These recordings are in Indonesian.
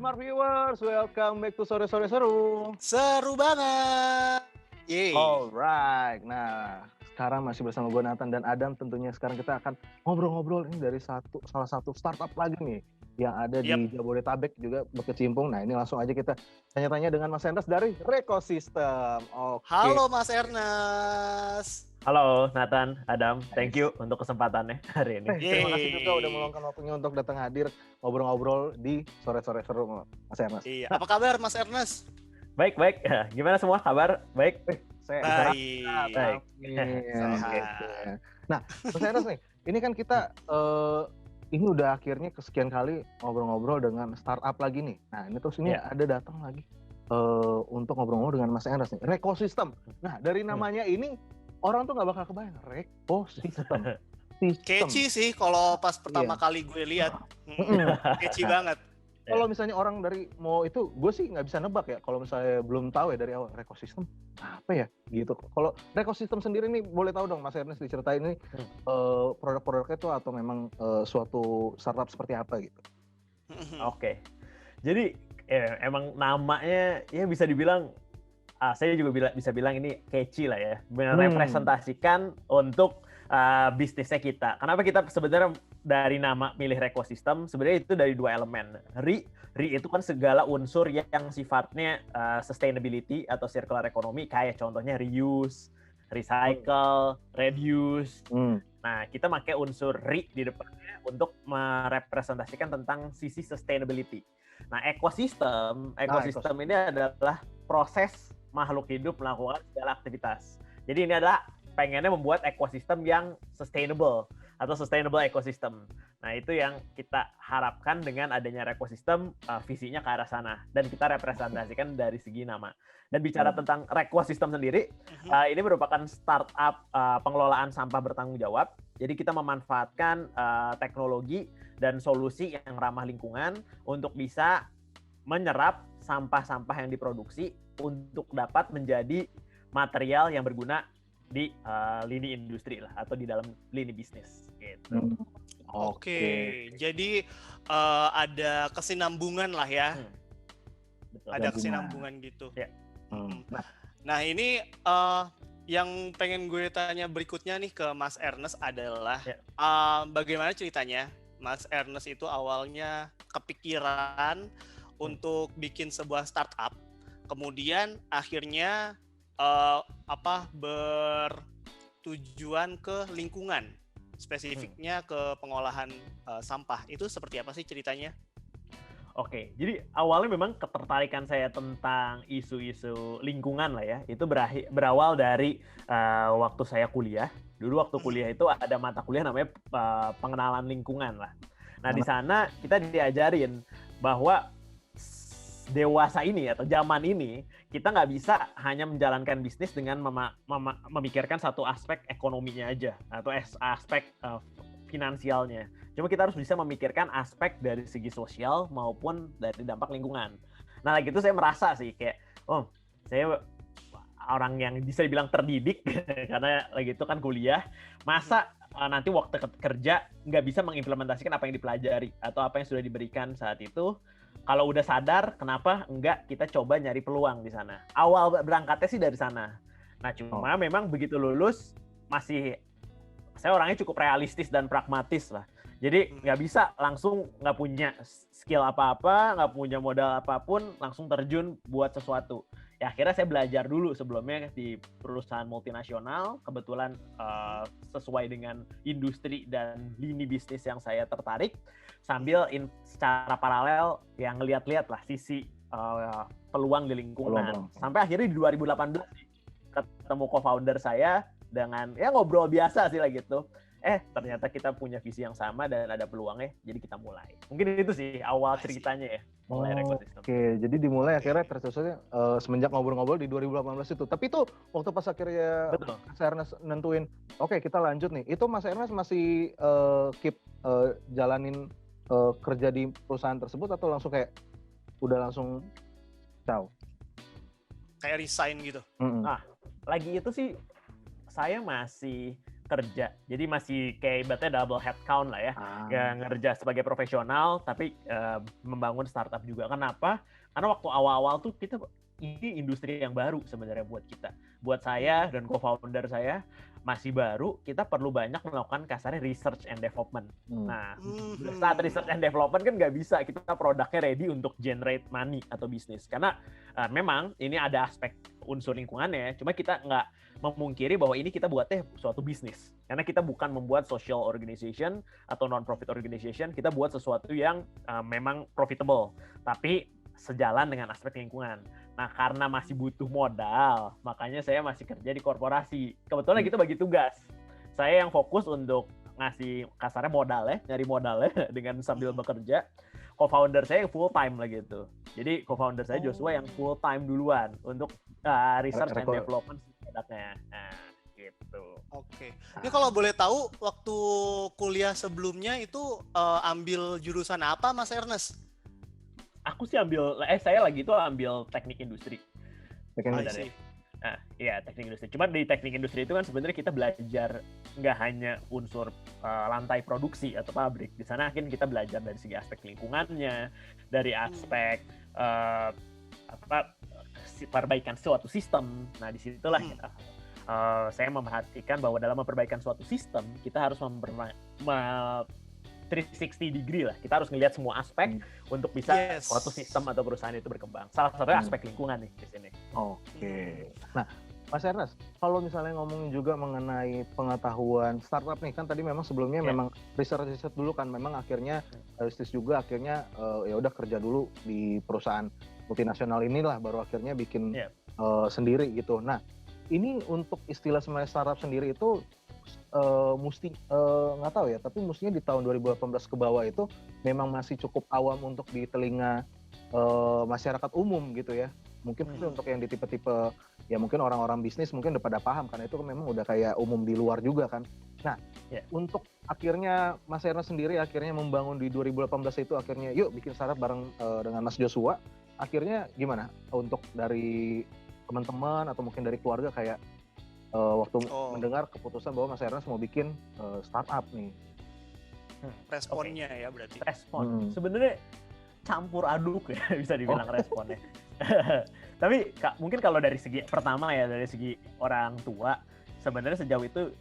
Smart Viewers, welcome back to Sore Sore Seru. Seru banget. Yeay. Alright, nah sekarang masih bersama gue Nathan dan Adam. Tentunya sekarang kita akan ngobrol-ngobrol ini dari salah satu startup lagi nih yang ada di Jabodetabek juga berkecimpung. Nah ini langsung aja kita tanya-tanya dengan Mas Ernest dari Rekosistem. Oke. Halo Mas Ernest. Halo Nathan, Adam, thank you untuk kesempatannya hari ini. Terima kasih juga udah meluangkan waktunya untuk datang hadir ngobrol-ngobrol di Sore-Sore Seru, Mas Ernest. Iya, apa kabar Mas Ernest? Baik. Gimana semua kabar? Baik? Baik. Nah, Mas Ernest nih, ini kan kita ini udah akhirnya kesekian kali ngobrol-ngobrol dengan startup lagi nih. Nah, ini terus ini ada datang lagi untuk ngobrol-ngobrol dengan Mas Ernest nih. Rekosistem. Nah, dari namanya ini orang tuh nggak bakal kebayang Rekosistem. Catchy sih kalau pas pertama kali gue lihat. Catchy banget. Kalau misalnya orang dari mau itu, gue sih nggak bisa nebak ya. Kalau misalnya belum tahu ya dari awal Rekosistem apa ya gitu. Kalau Rekosistem sendiri nih boleh tahu dong Mas Ernest diceritain ini produk-produknya itu atau memang suatu startup seperti apa gitu. Oke. Jadi emang namanya ya bisa dibilang saya juga bisa bilang ini catchy lah ya. Merepresentasikan untuk bisnisnya kita. Kenapa kita sebenarnya dari nama milih Rekosistem, sebenarnya itu dari dua elemen. Re itu kan segala unsur yang sifatnya sustainability atau circular economy, kayak contohnya reuse, recycle, reduce. Nah, kita pakai unsur re di depannya untuk merepresentasikan tentang sisi sustainability. Nah, ekosistem ini adalah proses makhluk hidup melakukan segala aktivitas. Jadi ini adalah pengennya membuat ekosistem yang sustainable atau sustainable ecosystem. Nah itu yang kita harapkan dengan adanya Rekosistem, visinya ke arah sana. Dan kita representasikan dari segi nama. Dan bicara tentang Rekosistem sendiri, ini merupakan startup pengelolaan sampah bertanggung jawab. Jadi kita memanfaatkan teknologi dan solusi yang ramah lingkungan untuk bisa menyerap sampah-sampah yang diproduksi untuk dapat menjadi material yang berguna di lini industri lah atau di dalam lini bisnis gitu. Oke. Jadi ada kesinambungan lah ya. Betul. Ada kesinambungan gitu. Ya. Nah ini yang pengen gue tanya berikutnya nih ke Mas Ernest adalah bagaimana ceritanya Mas Ernest itu awalnya kepikiran untuk bikin sebuah startup, kemudian akhirnya bertujuan ke lingkungan, spesifiknya ke pengolahan sampah. Itu seperti apa sih ceritanya? Oke, jadi awalnya memang ketertarikan saya tentang isu-isu lingkungan lah ya, itu berawal dari waktu saya kuliah. Dulu waktu kuliah itu ada mata kuliah namanya pengenalan lingkungan lah. Nah di sana kita diajarin bahwa dewasa ini atau zaman ini kita nggak bisa hanya menjalankan bisnis dengan memikirkan satu aspek ekonominya aja atau aspek finansialnya. Cuma kita harus bisa memikirkan aspek dari segi sosial maupun dari dampak lingkungan. Nah lagi itu saya merasa sih kayak saya orang yang bisa dibilang terdidik karena lagi itu kan kuliah, masa nanti waktu kerja nggak bisa mengimplementasikan apa yang dipelajari atau apa yang sudah diberikan saat itu. Kalau udah sadar, kenapa enggak kita coba nyari peluang di sana. Awal berangkatnya sih dari sana. Nah, cuma memang begitu lulus, saya orangnya cukup realistis dan pragmatis lah. Jadi nggak bisa langsung nggak punya skill apa-apa, nggak punya modal apapun, langsung terjun buat sesuatu. Ya akhirnya saya belajar dulu sebelumnya di perusahaan multinasional, kebetulan sesuai dengan industri dan lini bisnis yang saya tertarik, sambil secara paralel yang ngeliat-liat lah sisi peluang di lingkungan. Sampai akhirnya di 2018 ketemu co-founder saya dengan ya ngobrol biasa sih lah gitu. Ternyata kita punya visi yang sama dan ada peluangnya, jadi kita mulai. Mungkin itu sih awal ceritanya ya, mulai Rekosistem. Oke, jadi dimulai akhirnya tercetusnya semenjak ngobrol-ngobrol di 2018 itu. Tapi itu waktu pas akhirnya Mas Ernest nentuin, oke kita lanjut nih. Itu Mas Ernest masih keep jalanin kerja di perusahaan tersebut atau langsung kayak udah langsung ciao? Kayak resign gitu. Lagi itu sih saya masih kerja. Jadi masih kayak ibaratnya double head count lah ya. Ngerja sebagai profesional tapi membangun startup juga. Kenapa? Karena waktu awal-awal tuh ini industri yang baru sebenarnya buat kita. Buat saya dan co-founder saya masih baru, kita perlu banyak melakukan kasarnya research and development. Nah, saat research and development kan nggak bisa kita produknya ready untuk generate money atau bisnis. Karena memang ini ada aspek unsur lingkungannya, cuma kita nggak memungkiri bahwa ini kita buatnya suatu bisnis. Karena kita bukan membuat social organization atau non-profit organization, kita buat sesuatu yang memang profitable. Tapi sejalan dengan aspek lingkungan. Nah, karena masih butuh modal, makanya saya masih kerja di korporasi. Kebetulan kita bagi tugas. Saya yang fokus untuk ngasih kasarnya modal ya, nyari modalnya dengan sambil bekerja. Co-founder saya yang full time lagi itu. Jadi co-founder saya Joshua yang full time duluan untuk research and development produknya. Nah, gitu. Oke. Ini kalau boleh tahu waktu kuliah sebelumnya itu ambil jurusan apa, Mas Ernest? Aku sih saya lagi itu ambil teknik industri. Teknik industri. Cuma di teknik industri itu kan sebenarnya kita belajar nggak hanya unsur lantai produksi atau pabrik. Di sana akhirnya kita belajar dari segi aspek lingkungannya, dari aspek perbaikan suatu sistem. Nah, disitulah saya memperhatikan bahwa dalam memperbaikan suatu sistem kita harus 360 degree lah. Kita harus ngelihat semua aspek untuk bisa suatu sistem atau perusahaan itu berkembang. Salah satunya aspek lingkungan nih di sini. Oke. Nah, Mas Ernest, kalau misalnya ngomongin juga mengenai pengetahuan startup nih, kan tadi memang sebelumnya memang riset dulu kan, memang akhirnya realistis juga akhirnya ya udah kerja dulu di perusahaan multinasional inilah, baru akhirnya bikin sendiri gitu. Nah, ini untuk istilah sebenarnya startup sendiri itu mesti nggak tahu ya, tapi mestinya di tahun 2018 ke bawah itu memang masih cukup awam untuk di telinga masyarakat umum gitu ya. Mungkin itu untuk yang di tipe-tipe ya mungkin orang-orang bisnis mungkin udah pada paham karena itu memang udah kayak umum di luar juga kan. Nah, untuk akhirnya Mas Ernest sendiri akhirnya membangun di 2018 itu akhirnya yuk bikin startup bareng dengan Mas Joshua. Akhirnya gimana untuk dari teman-teman atau mungkin dari keluarga kayak waktu mendengar keputusan bahwa Mas Ernest mau bikin startup nih? Responnya ya berarti. Respon. Sebenarnya campur aduk ya bisa dibilang responnya. Tapi mungkin kalau dari segi pertama ya, dari segi orang tua sebenarnya sejauh itu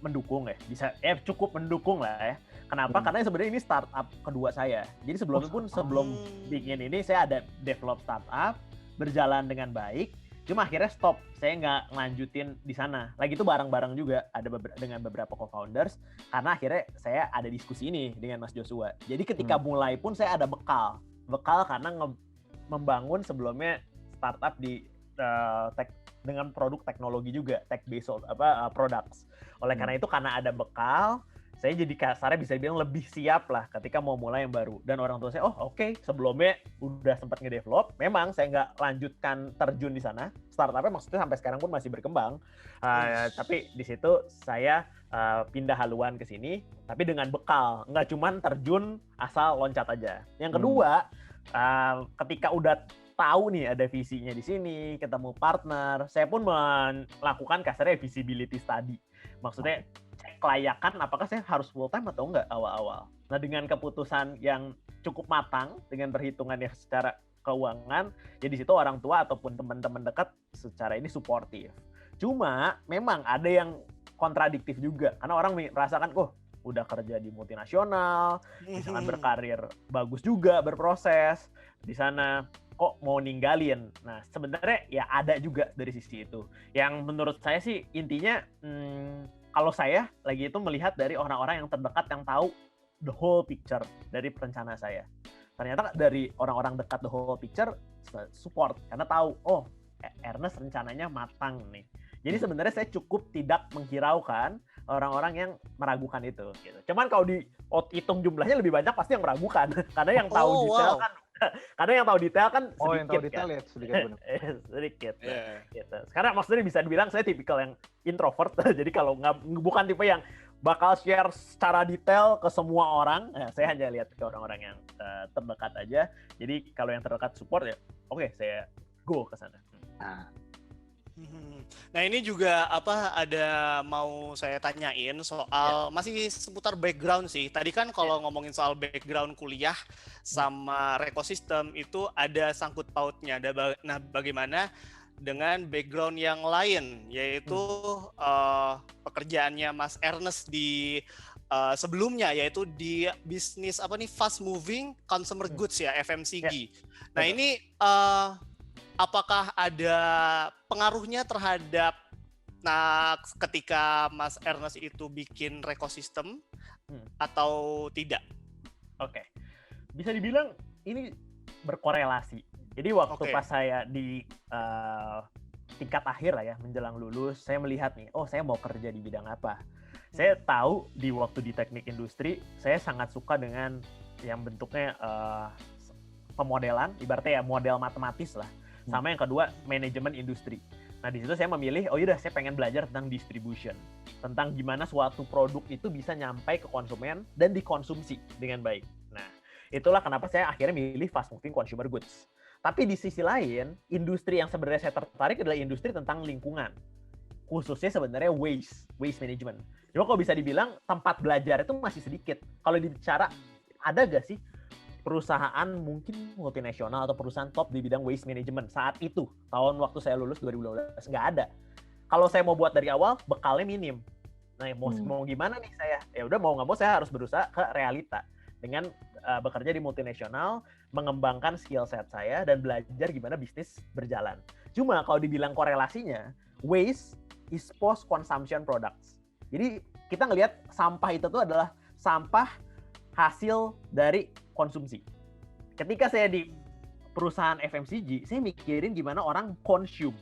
mendukung ya, bisa cukup mendukung lah ya. Kenapa? Karena sebenarnya ini startup kedua saya. Jadi sebelum bikin ini saya ada develop startup berjalan dengan baik. Cuma akhirnya stop, saya nggak ngelanjutin di sana. Lagi itu bareng-bareng juga ada dengan beberapa co-founders, karena akhirnya saya ada diskusi ini dengan Mas Joshua. Jadi ketika mulai pun saya ada bekal karena membangun sebelumnya startup di dengan produk teknologi juga, tech-based products. Oleh karena itu, karena ada bekal, saya jadi kasarnya bisa bilang lebih siap lah ketika mau mulai yang baru. Dan orang tua saya, oke, sebelumnya udah sempat ngedevelop, memang saya nggak lanjutkan terjun di sana. Startupnya maksudnya sampai sekarang pun masih berkembang. Tapi di situ saya pindah haluan ke sini, tapi dengan bekal. Nggak cuman terjun asal loncat aja. Yang kedua, ketika udah tahu nih ada visinya di sini, ketemu partner, saya pun melakukan kasarnya visibility study. Maksudnya cek kelayakan apakah saya harus full time atau enggak awal-awal. Nah, dengan keputusan yang cukup matang dengan perhitungan yang secara keuangan, ya di situ orang tua ataupun teman-teman dekat secara ini suportif. Cuma memang ada yang kontradiktif juga karena orang merasakan udah kerja di multinasional, misalkan berkarir bagus juga, berproses di sana, kok mau ninggalin. Nah, sebenarnya ya ada juga dari sisi itu. Yang menurut saya sih intinya kalau saya lagi itu melihat dari orang-orang yang terdekat yang tahu the whole picture dari perencana saya. Ternyata dari orang-orang dekat the whole picture support karena tahu Ernest rencananya matang nih. Jadi sebenarnya saya cukup tidak menghiraukan orang-orang yang meragukan itu. Gitu. Cuman kalau hitung jumlahnya lebih banyak pasti yang meragukan karena yang tahu detail kan. Karena yang tahu detail kan sedikit. Yang tahu detail ya sedikit benar. Sedikit. Gitu. Sekarang maksudnya bisa dibilang saya tipikal yang introvert. Jadi kalau bukan tipe yang bakal share secara detail ke semua orang. Saya hanya lihat ke orang-orang yang terdekat aja. Jadi kalau yang terdekat support ya, oke, saya go ke sana. Nah, Nah ini juga ada mau saya tanyain soal masih seputar background sih. Tadi kan kalau ngomongin soal background kuliah sama ekosistem itu ada sangkut pautnya. Nah bagaimana dengan background yang lain, yaitu pekerjaannya Mas Ernest di sebelumnya, yaitu di bisnis fast moving consumer goods ya, FMCG. Nah ini apakah ada pengaruhnya terhadap ketika Mas Ernest itu bikin ekosistem atau tidak? Oke. Bisa dibilang ini berkorelasi. Jadi waktu pas saya di tingkat akhir lah ya, menjelang lulus, saya melihat nih, saya mau kerja di bidang apa. Saya tahu di waktu di teknik industri, saya sangat suka dengan yang bentuknya pemodelan, ibaratnya ya model matematis lah. Sama yang kedua, manajemen industri. Nah, di situ saya memilih, saya pengen belajar tentang distribution. Tentang gimana suatu produk itu bisa nyampai ke konsumen dan dikonsumsi dengan baik. Nah, itulah kenapa saya akhirnya milih fast moving consumer goods. Tapi di sisi lain, industri yang sebenarnya saya tertarik adalah industri tentang lingkungan. Khususnya sebenarnya waste management. Cuma kalau bisa dibilang, tempat belajar itu masih sedikit. Kalau dibicara, ada gak sih perusahaan mungkin multinasional atau perusahaan top di bidang waste management saat itu, tahun waktu saya lulus 2012, nggak ada. Kalau saya mau buat dari awal, bekalnya minim. Nah, mau gimana nih saya? Ya udah mau nggak mau saya harus berusaha ke realita dengan bekerja di multinasional, mengembangkan skill set saya dan belajar gimana bisnis berjalan. Cuma kalau dibilang korelasinya, waste is post consumption products. Jadi kita ngelihat sampah itu tuh adalah sampah hasil dari konsumsi. Ketika saya di perusahaan FMCG, saya mikirin gimana orang consume.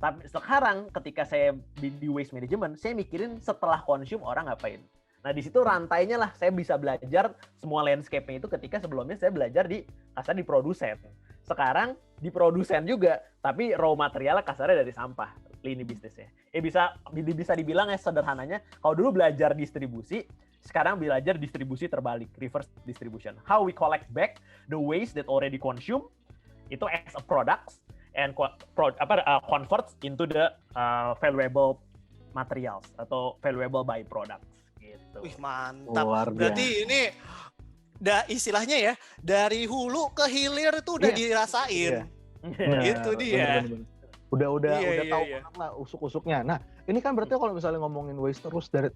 Tapi sekarang ketika saya di waste management, saya mikirin setelah consume orang ngapain. Nah, di situ rantainya lah saya bisa belajar semua landscape-nya itu ketika sebelumnya saya belajar di produsen. Sekarang di produsen juga, tapi raw materialnya kasarnya dari sampah, lini bisnisnya. Bisa dibilang sederhananya, kalau dulu belajar distribusi, sekarang belajar distribusi terbalik, reverse distribution. How we collect back the waste that already consumed itu as a product and converts into the valuable materials atau valuable byproducts gitu. Wih, mantap. Berarti ini istilahnya ya, dari hulu ke hilir itu udah dirasain. Itu dia. Bener. Udah tahu banget lah usuk-usuknya. Nah, ini kan berarti kalau misalnya ngomongin waste terus dari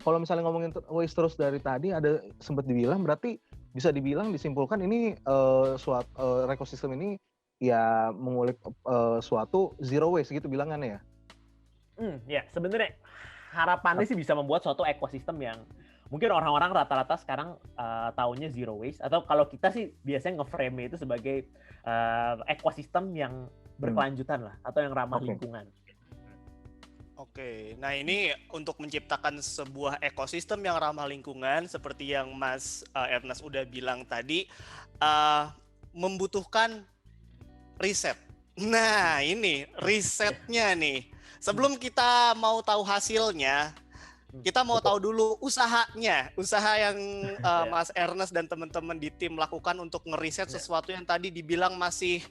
kalau misalnya ngomongin waste terus dari tadi ada sempat dibilang berarti bisa disimpulkan ini suatu ekosistem ini ya mengulik suatu zero waste gitu bilangannya ya. Ya, sebenarnya harapannya sih bisa membuat suatu ekosistem yang mungkin orang-orang rata-rata sekarang taunya zero waste, atau kalau kita sih biasanya nge-frame itu sebagai ekosistem yang berkelanjutan lah, atau yang ramah lingkungan. Oke, nah ini untuk menciptakan sebuah ekosistem yang ramah lingkungan seperti yang Mas Ernest udah bilang tadi, membutuhkan riset. Nah ini risetnya nih. Sebelum kita mau tahu hasilnya, kita mau tahu dulu usaha yang Mas Ernest dan teman-teman di tim lakukan untuk ngeriset sesuatu yang tadi dibilang masih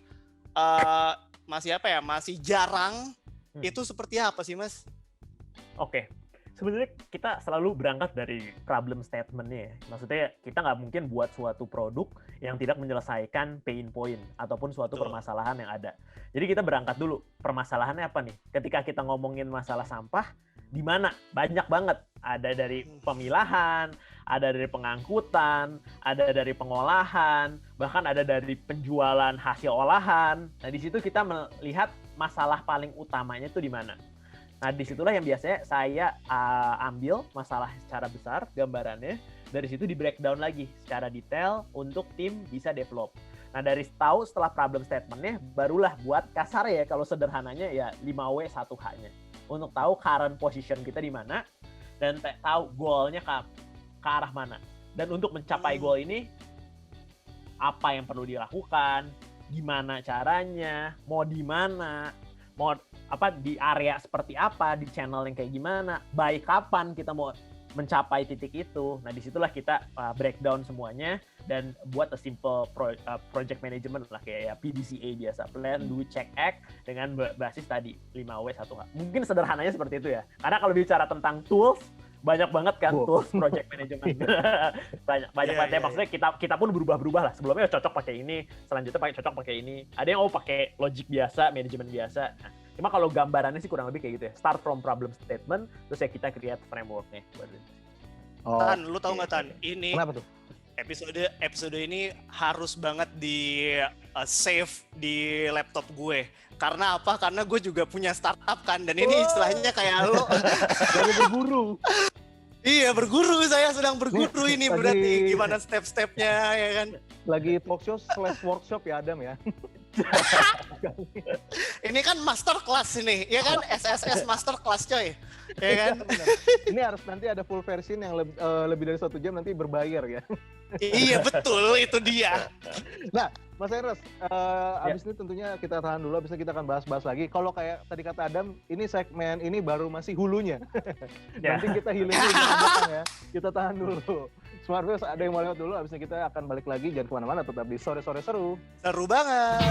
jarang. Itu seperti apa sih, Mas? Oke, sebenarnya kita selalu berangkat dari problem statement-nya ya. Maksudnya kita nggak mungkin buat suatu produk yang tidak menyelesaikan pain point ataupun suatu permasalahan yang ada. Jadi kita berangkat dulu, permasalahannya apa nih? Ketika kita ngomongin masalah sampah, di mana? Banyak banget. Ada dari pemilahan, ada dari pengangkutan, ada dari pengolahan, bahkan ada dari penjualan hasil olahan. Nah, di situ kita melihat masalah paling utamanya itu di mana. Nah, disitulah yang biasanya saya ambil masalah secara besar, gambarannya. Dari situ di breakdown lagi secara detail untuk tim bisa develop. Nah, dari tahu setelah problem statement-nya, barulah buat kasar ya, kalau sederhananya ya 5W 1H-nya. Untuk tahu current position kita di mana, dan tahu goal-nya ke arah mana. Dan untuk mencapai goal ini, apa yang perlu dilakukan, gimana caranya, mau di mana, mau di area seperti apa, di channel yang kayak gimana, by kapan kita mau mencapai titik itu. Nah, disitulah kita breakdown semuanya dan buat a simple project management lah, kayak ya PDCA biasa, plan, do, check, act, dengan basis tadi 5W 1H. Mungkin sederhananya seperti itu ya. Karena kalau bicara tentang tools, banyak banget kan tools project management. banyak banget ya. Maksudnya kita pun berubah-berubah lah. Sebelumnya cocok pakai ini, selanjutnya cocok pakai ini. Ada yang pakai logic biasa, manajemen biasa. Nah, cuma kalau gambarannya sih kurang lebih kayak gitu ya. Start from problem statement, terus ya kita create framework-nya. Tan, lu tahu nggak Tan? Ini kenapa tuh? Episode ini harus banget di save di laptop gue. Karena apa? Karena gue juga punya startup kan, dan ini istilahnya kayak lo lagi berguru. Iya, berguru, saya sedang berguru ini berarti gimana step-stepnya ya kan. Lagi talk show / workshop ya Adam ya. Ini kan master class ini, ya kan? SSS master class coy. Ya kan? Ini harus nanti ada full version yang lebih dari 1 jam, nanti berbayar ya. Iya betul, itu dia. Nah, Mas Ernest, abis ini tentunya kita tahan dulu, abis ini kita akan bahas-bahas lagi. Kalau kayak tadi kata Adam, ini segmen ini baru masih hulunya. Nanti kita healing dulu di belakang ya. Kita tahan dulu. Smartverse ada yang mau lewat dulu, abis ini kita akan balik lagi. Jangan kemana-mana, tetap di Sore-Sore Seru. Seru banget.